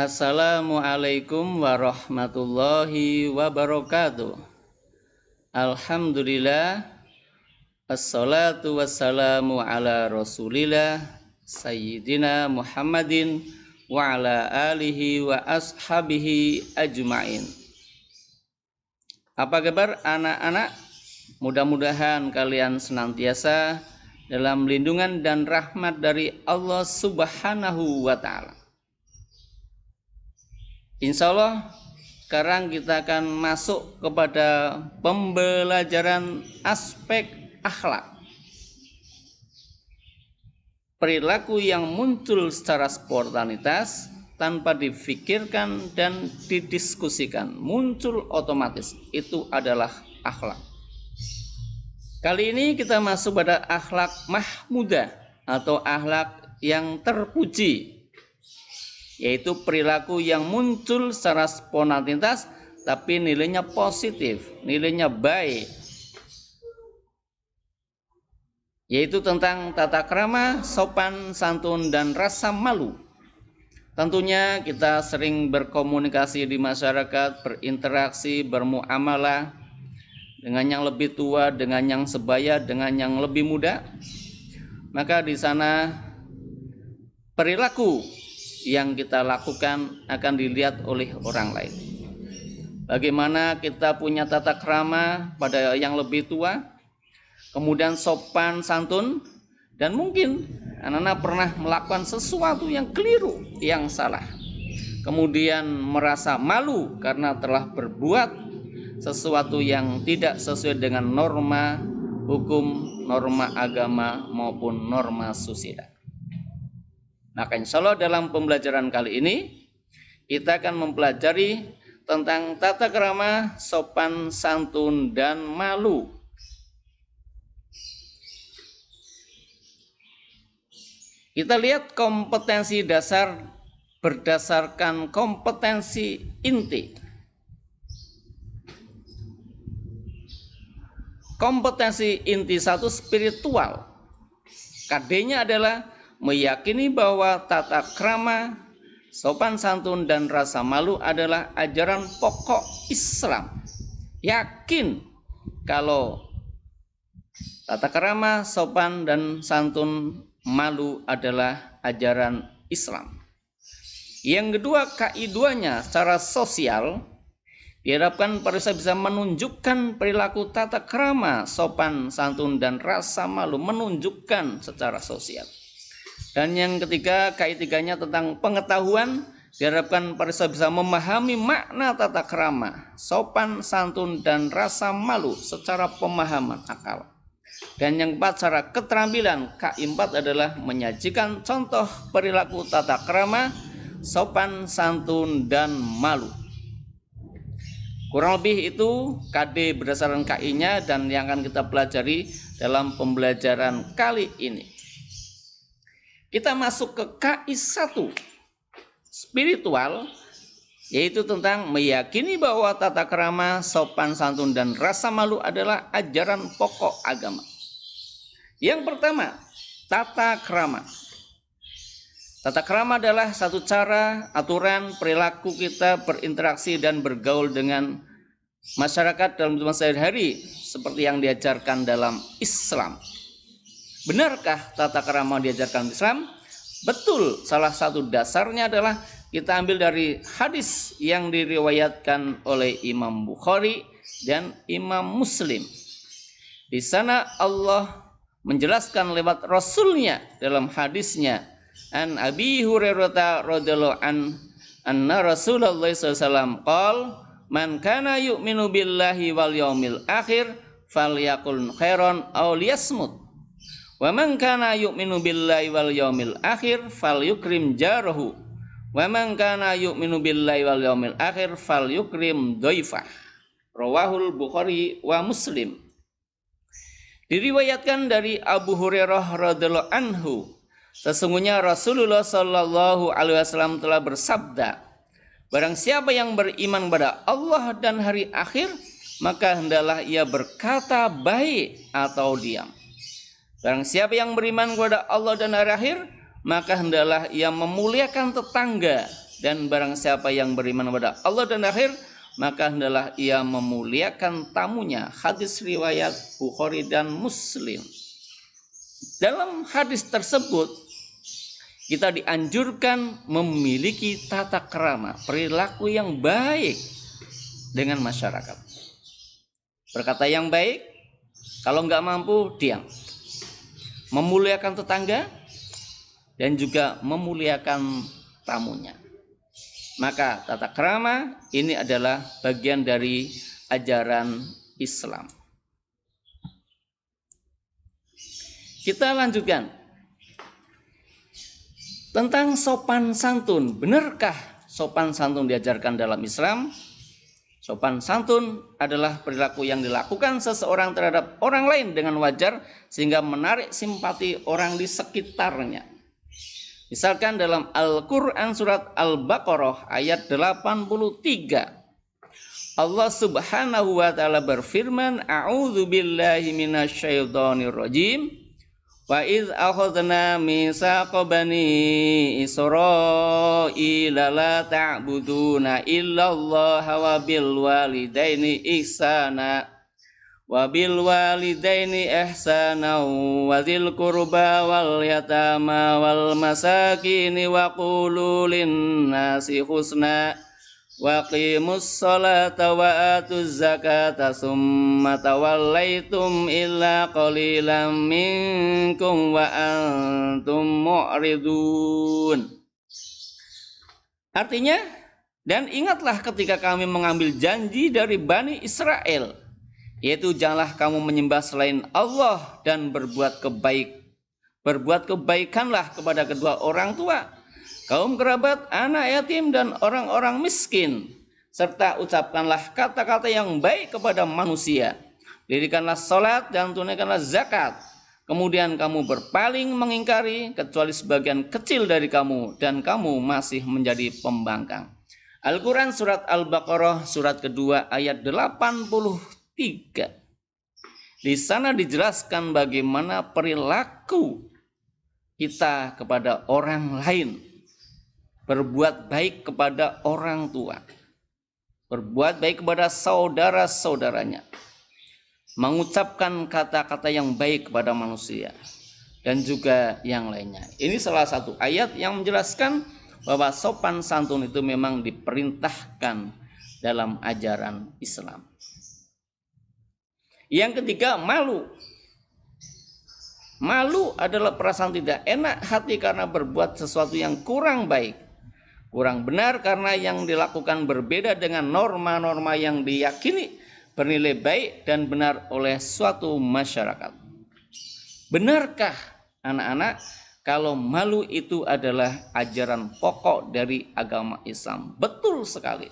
Assalamualaikum warahmatullahi wabarakatuh. Alhamdulillah, assalatu wassalamu ala rasulillah Sayyidina Muhammadin wa ala alihi wa ashabihi ajma'in. Apa kabar anak-anak? Mudah-mudahan kalian senantiasa dalam lindungan dan rahmat dari Allah Subhanahu wa ta'ala. Insya Allah sekarang kita akan masuk kepada pembelajaran aspek akhlak. Perilaku yang muncul secara spontanitas tanpa difikirkan dan didiskusikan, muncul otomatis, itu adalah akhlak. Kali ini kita masuk pada akhlak mahmudah atau akhlak yang terpuji, yaitu perilaku yang muncul secara spontanitas tapi nilainya positif, nilainya baik, yaitu tentang tata krama, sopan santun, dan rasa malu. Tentunya kita sering berkomunikasi di masyarakat, berinteraksi, bermuamalah dengan yang lebih tua, dengan yang sebaya, dengan yang lebih muda. Maka di sana perilaku yang kita lakukan akan dilihat oleh orang lain. Bagaimana kita punya tata krama pada yang lebih tua, kemudian sopan santun, dan mungkin anak-anak pernah melakukan sesuatu yang keliru, yang salah, kemudian merasa malu karena telah berbuat sesuatu yang tidak sesuai dengan norma hukum, norma agama maupun norma sosial. Maka insya Allah dalam pembelajaran kali ini kita akan mempelajari tentang tata krama, sopan santun, dan malu. Kita lihat kompetensi dasar berdasarkan kompetensi inti. Kompetensi inti 1 spiritual. KD-nya adalah meyakini bahwa tata krama, sopan santun, dan rasa malu adalah ajaran pokok Islam. Yakin kalau tata krama, sopan, dan santun, malu adalah ajaran Islam. Yang kedua, KI2-nya secara sosial diharapkan para siswa bisa menunjukkan perilaku tata krama, sopan santun, dan rasa malu, menunjukkan secara sosial. Dan yang ketiga, KI3-nya tentang pengetahuan, diharapkan para siswa bisa memahami makna tata krama, sopan santun, dan rasa malu secara pemahaman akal. Dan yang keempat, secara keterampilan, KI4 adalah menyajikan contoh perilaku tata krama, sopan santun, dan malu. Kurang lebih itu KD berdasarkan KI-nya dan yang akan kita pelajari dalam pembelajaran kali ini. Kita masuk ke KI1 spiritual, yaitu tentang meyakini bahwa tata krama, sopan santun, dan rasa malu adalah ajaran pokok agama. Yang pertama, tata krama. Tata krama adalah satu cara, aturan, perilaku kita berinteraksi dan bergaul dengan masyarakat dalam kehidupan sehari-hari seperti yang diajarkan dalam Islam. Benarkah tata krama diajarkan Islam? Betul, salah satu dasarnya adalah kita ambil dari hadis yang diriwayatkan oleh Imam Bukhari dan Imam Muslim. Di sana Allah menjelaskan lewat Rasulnya dalam hadisnya, an Abi Hurairah radhiyallahu anna Rasulullah sallallahu alaihi wasallam qol man kana yu'minu billahi wal yaumil akhir falyakul khairan aw liyasmut. Wa man kana yu'minu billahi wal yaumil akhir falyukrim jarahu. Wa man kana yu'minu billahi wal yaumil akhir falyukrim dhaifah. Rawahul Bukhari wa Muslim. Diriwayatkan dari Abu Hurairah radhiyallahu anhu, sesungguhnya Rasulullah sallallahu alaihi wasallam telah bersabda, barang siapa yang beriman kepada Allah dan hari akhir, maka hendaklah ia berkata baik atau diam. Barang siapa yang beriman kepada Allah dan hari akhir, maka hendaklah ia memuliakan tetangga Dan barang siapa yang beriman kepada Allah dan akhir, maka hendaklah ia memuliakan tamunya. Hadis riwayat Bukhari dan Muslim. Dalam hadis tersebut, kita dianjurkan memiliki tata krama, perilaku yang baik dengan masyarakat. Berkata yang baik, kalau nggak mampu, diam. Memuliakan tetangga, dan juga memuliakan tamunya. Maka tata krama ini adalah bagian dari ajaran Islam. Kita lanjutkan tentang sopan santun. Benarkah sopan santun diajarkan dalam Islam? Sopan santun adalah perilaku yang dilakukan seseorang terhadap orang lain dengan wajar sehingga menarik simpati orang di sekitarnya. Misalkan dalam Al-Quran surat Al-Baqarah ayat 83. Allah subhanahu wa ta'ala berfirman, A'udzu billahi minasyaitonir rajim. Wa idz akhadna mitsaqa bani Israila la ta'buduna illallaha wa bil walidaini ihsana. Wabil walidaini ihsana wa dzil qurba wal yatama wal masakin wa qulu linnasi husna wa qimus salata wa atuz zakata summa tawallaitum illa qalilan minkum wa antum mu'ridun. Artinya, dan ingatlah ketika kami mengambil janji dari Bani Israel, yaitu janganlah kamu menyembah selain Allah dan berbuat kebaikanlah kepada kedua orang tua, kaum kerabat, anak yatim dan orang-orang miskin, serta ucapkanlah kata-kata yang baik kepada manusia. Dirikanlah salat dan tunaikanlah zakat. Kemudian kamu berpaling mengingkari kecuali sebagian kecil dari kamu dan kamu masih menjadi pembangkang. Al-Quran surat Al-Baqarah surat kedua ayat 83. Di sana dijelaskan bagaimana perilaku kita kepada orang lain. Berbuat baik kepada orang tua. Berbuat baik kepada saudara-saudaranya. Mengucapkan kata-kata yang baik kepada manusia. Dan juga yang lainnya. Ini salah satu ayat yang menjelaskan bahwa sopan santun itu memang diperintahkan dalam ajaran Islam. Yang ketiga, malu. Malu adalah perasaan tidak enak hati karena berbuat sesuatu yang kurang baik, kurang benar karena yang dilakukan berbeda dengan norma-norma yang diyakini bernilai baik dan benar oleh suatu masyarakat. Benarkah anak-anak kalau malu itu adalah ajaran pokok dari agama Islam? Betul sekali.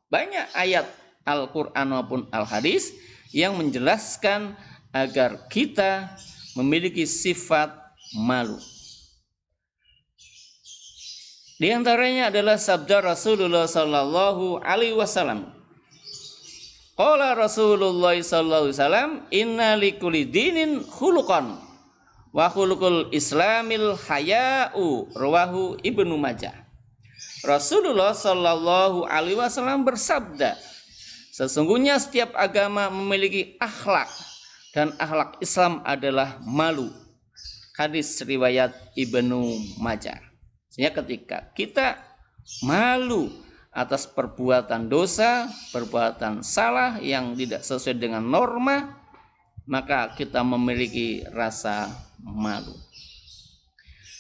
Banyak ayat Al-Quran maupun Al-Hadis yang menjelaskan agar kita memiliki sifat malu. Di antaranya adalah sabda Rasulullah sallallahu alaihi wasallam. Qala Rasulullah sallallahu alaihi wasallam, "Inna likulli dinin khuluqan wa khuluqul islamil haya'u." Rawahu Ibnu Majah. Rasulullah sallallahu alaihi wasallam bersabda, sesungguhnya setiap agama memiliki akhlak dan akhlak Islam adalah malu. Hadis riwayat Ibnu Majah. Sehingga ketika kita malu atas perbuatan dosa, perbuatan salah yang tidak sesuai dengan norma, maka kita memiliki rasa malu.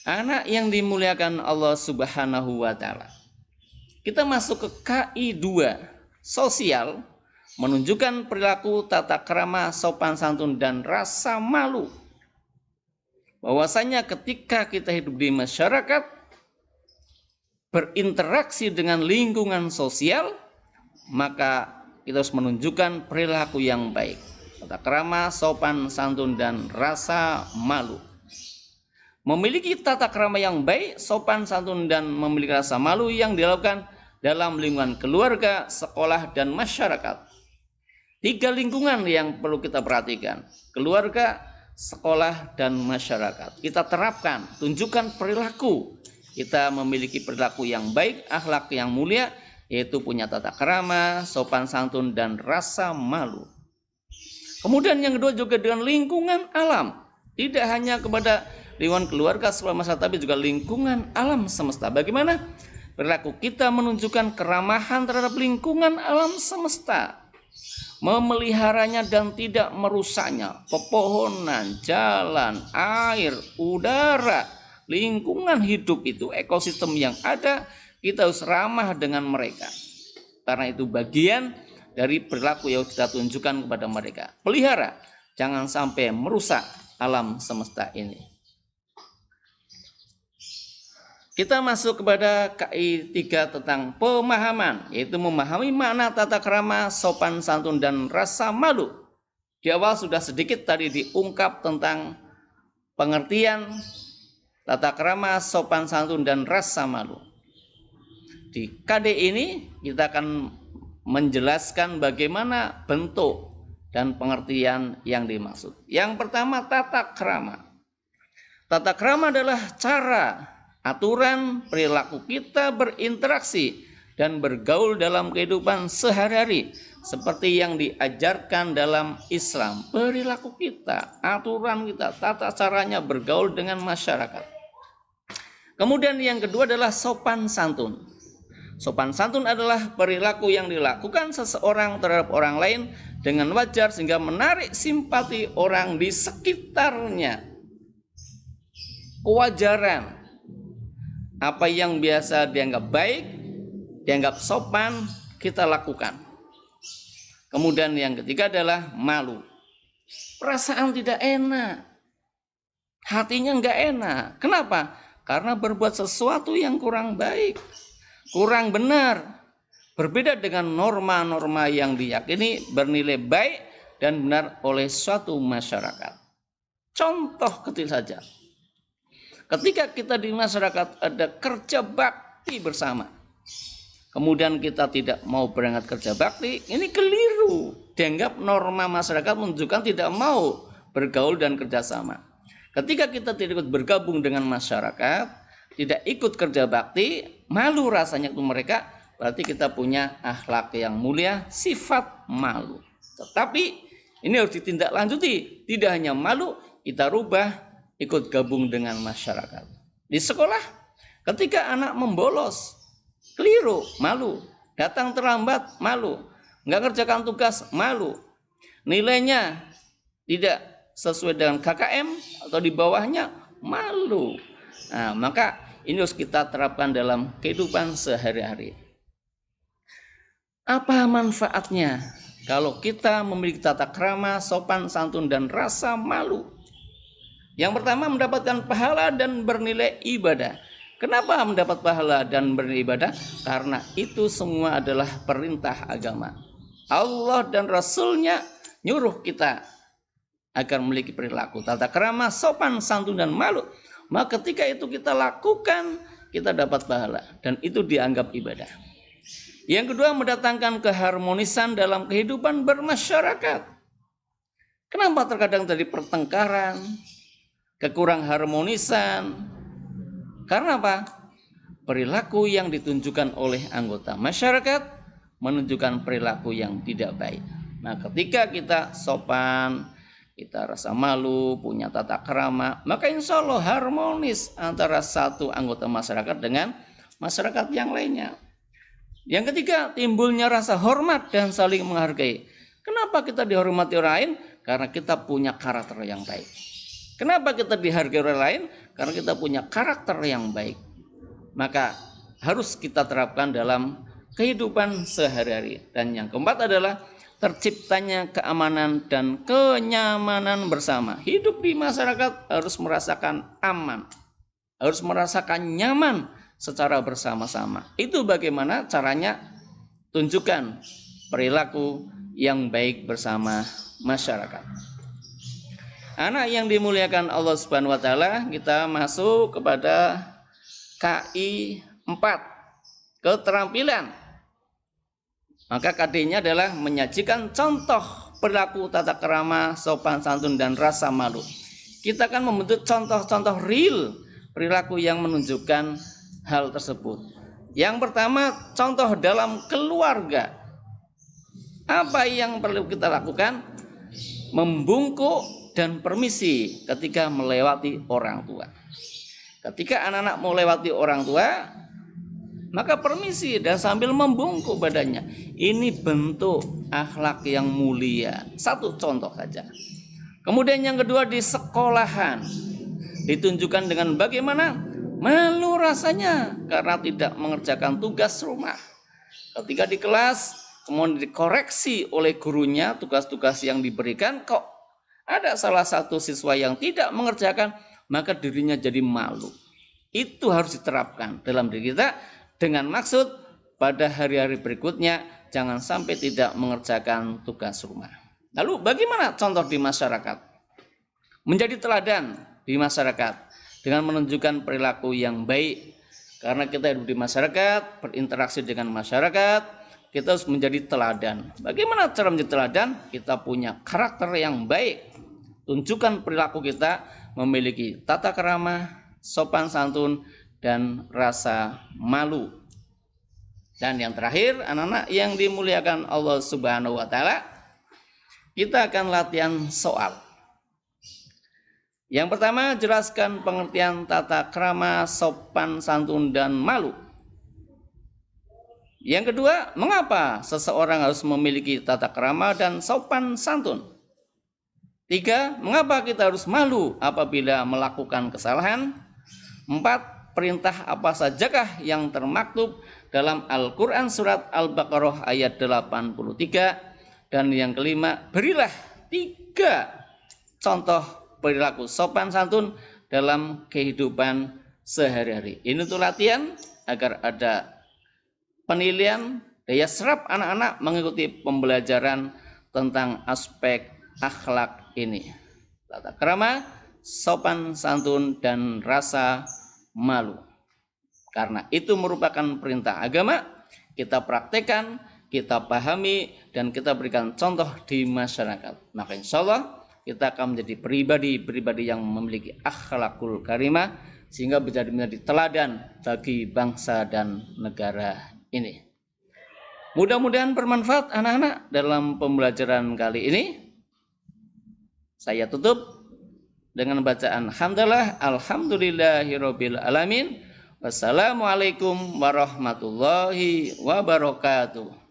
Anak yang dimuliakan Allah Subhanahu wa taala. Kita masuk ke KI 2. Sosial, menunjukkan perilaku tata krama, sopan santun dan rasa malu. Bahwasanya ketika kita hidup di masyarakat, berinteraksi dengan lingkungan sosial, maka kita harus menunjukkan perilaku yang baik, tata krama, sopan santun dan rasa malu. Memiliki tata krama yang baik, sopan santun dan memiliki rasa malu yang dilakukan dalam lingkungan keluarga, sekolah, dan masyarakat. 3 lingkungan yang perlu kita perhatikan. Keluarga, sekolah, dan masyarakat. Kita terapkan, tunjukkan perilaku kita memiliki perilaku yang baik, akhlak yang mulia, yaitu punya tata krama, sopan santun, dan rasa malu. Kemudian yang kedua juga dengan lingkungan alam. Tidak hanya kepada lingkungan keluarga, masyarakat, tapi juga lingkungan alam semesta. Bagaimana perilaku kita menunjukkan keramahan terhadap lingkungan alam semesta, memeliharanya dan tidak merusaknya. Pepohonan, jalan, air, udara, lingkungan hidup itu, ekosistem yang ada, kita harus ramah dengan mereka. Karena itu bagian dari perilaku yang kita tunjukkan kepada mereka. Pelihara, jangan sampai merusak alam semesta ini. Kita masuk kepada KI 3 tentang pemahaman, yaitu memahami makna tata krama, sopan santun, dan rasa malu. Di awal sudah sedikit tadi diungkap tentang pengertian tata krama, sopan santun, dan rasa malu. Di KD ini kita akan menjelaskan bagaimana bentuk dan pengertian yang dimaksud. Yang pertama, tata krama. Tata krama adalah cara, aturan, perilaku kita berinteraksi dan bergaul dalam kehidupan sehari-hari seperti yang diajarkan dalam Islam. Perilaku kita, aturan kita, tata caranya bergaul dengan masyarakat. Kemudian yang kedua adalah sopan santun. Sopan santun adalah perilaku yang dilakukan seseorang terhadap orang lain dengan wajar sehingga menarik simpati orang di sekitarnya. Kewajaran, apa yang biasa dianggap baik, dianggap sopan, kita lakukan. Kemudian yang ketiga adalah malu. Perasaan tidak enak, hatinya enggak enak. Kenapa? Karena berbuat sesuatu yang kurang baik, kurang benar, berbeda dengan norma-norma yang diyakini bernilai baik dan benar oleh suatu masyarakat. Contoh kecil saja, ketika kita di masyarakat ada kerja bakti bersama, kemudian kita tidak mau berangkat kerja bakti, ini keliru. Dianggap norma masyarakat menunjukkan tidak mau bergaul dan kerjasama. Ketika kita tidak ikut bergabung dengan masyarakat, tidak ikut kerja bakti, malu rasanya ke mereka, berarti kita punya akhlak yang mulia, sifat malu. Tetapi ini harus ditindaklanjuti, tidak hanya malu, kita rubah, ikut gabung dengan masyarakat. Di sekolah, ketika anak membolos, keliru, malu. Datang terlambat, malu. Nggak kerjakan tugas, malu. Nilainya tidak sesuai dengan KKM atau di bawahnya, malu. Nah, maka ini harus kita terapkan dalam kehidupan sehari-hari. Apa manfaatnya kalau kita memiliki tata krama, sopan santun, dan rasa malu? Yang pertama, mendapatkan pahala dan bernilai ibadah. Kenapa mendapat pahala dan bernilai ibadah? Karena itu semua adalah perintah agama. Allah dan Rasul-Nya nyuruh kita agar memiliki perilaku tata krama, sopan santun, dan malu. Maka ketika itu kita lakukan, kita dapat pahala dan itu dianggap ibadah. Yang kedua, mendatangkan keharmonisan dalam kehidupan bermasyarakat. Kenapa terkadang terjadi pertengkaran, kekurang harmonisan? Karena apa? Perilaku yang ditunjukkan oleh anggota masyarakat menunjukkan perilaku yang tidak baik. Nah, ketika kita sopan, kita rasa malu, punya tata krama, maka insya Allah harmonis antara satu anggota masyarakat dengan masyarakat yang lainnya. Yang ketiga, timbulnya rasa hormat dan saling menghargai. Kenapa kita dihormati orang lain? Karena kita punya karakter yang baik. Kenapa kita dihargai orang lain? Karena kita punya karakter yang baik. Maka harus kita terapkan dalam kehidupan sehari-hari. Dan yang keempat adalah terciptanya keamanan dan kenyamanan bersama. Hidup di masyarakat harus merasakan aman, harus merasakan nyaman secara bersama-sama. Itu bagaimana caranya? Tunjukkan perilaku yang baik bersama masyarakat. Anak yang dimuliakan Allah Subhanahu wa taala, kita masuk kepada KI 4, keterampilan. Maka KD-nya adalah menyajikan contoh perilaku tata krama, sopan santun, dan rasa malu. Kita akan membentuk contoh-contoh real perilaku yang menunjukkan hal tersebut. Yang pertama, contoh dalam keluarga. Apa yang perlu kita lakukan? Membungkuk dan permisi ketika melewati orang tua. Ketika anak-anak melewati orang tua, maka permisi dan sambil membungkuk badannya. Ini bentuk akhlak yang mulia. Satu contoh saja. Kemudian yang kedua, di sekolahan ditunjukkan dengan bagaimana malu rasanya karena tidak mengerjakan tugas rumah. Ketika di kelas kemudian dikoreksi oleh gurunya tugas-tugas yang diberikan, kok ada salah satu siswa yang tidak mengerjakan, maka dirinya jadi malu. Itu harus diterapkan dalam diri kita dengan maksud pada hari-hari berikutnya jangan sampai tidak mengerjakan tugas rumah. Lalu bagaimana contoh di masyarakat? Menjadi teladan di masyarakat dengan menunjukkan perilaku yang baik. Karena kita hidup di masyarakat, berinteraksi dengan masyarakat, kita harus menjadi teladan. Bagaimana cara menjadi teladan? Kita punya karakter yang baik. Tunjukkan perilaku kita memiliki tata krama, sopan santun, dan rasa malu. Dan yang terakhir, anak-anak yang dimuliakan Allah Subhanahu wa Ta'ala, kita akan latihan soal. Yang pertama, jelaskan pengertian tata krama, sopan santun, dan malu. Yang kedua, mengapa seseorang harus memiliki tata krama dan sopan santun? 3, mengapa kita harus malu apabila melakukan kesalahan? 4, perintah apa sajakah yang termaktub dalam Al-Quran surat Al-Baqarah ayat 83? Dan yang kelima, berilah 3 contoh perilaku sopan santun dalam kehidupan sehari-hari. Ini untuk latihan agar ada penilaian daya serap anak-anak mengikuti pembelajaran tentang aspek akhlak ini. Tata krama, sopan santun, dan rasa malu. Karena itu merupakan perintah agama, kita praktekkan, kita pahami, dan kita berikan contoh di masyarakat. Maka insya Allah kita akan menjadi pribadi yang memiliki akhlakul karimah, sehingga menjadi teladan bagi bangsa dan negara ini. Mudah-mudahan bermanfaat anak-anak dalam pembelajaran kali ini. Saya tutup dengan bacaan hamdalah alhamdulillahirabbil alamin. Wassalamualaikum warahmatullahi wabarakatuh.